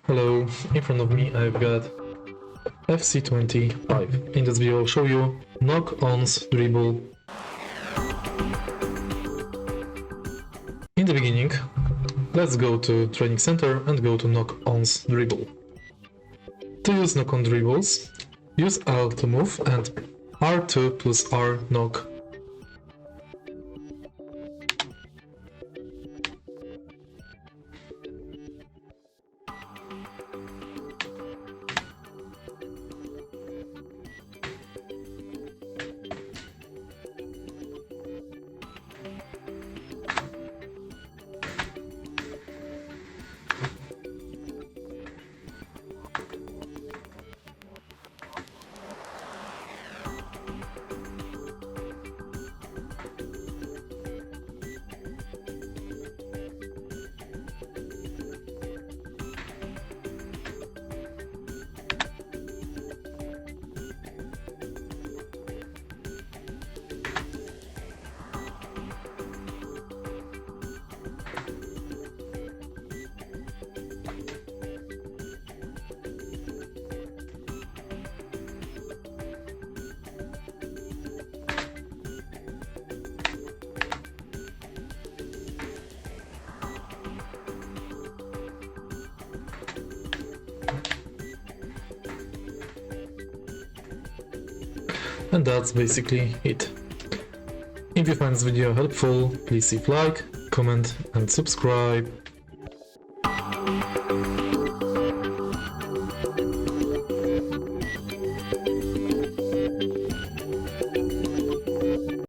Hello, in front of me I've got FC25. In this video I'll show you knock Ons Dribble. In the beginning, let's go to training center and go to knock Ons Dribble. To use knock on dribbles, use Alt to move and R2 plus R knock. And that's basically it. If you find this video helpful, please leave like, comment and subscribe.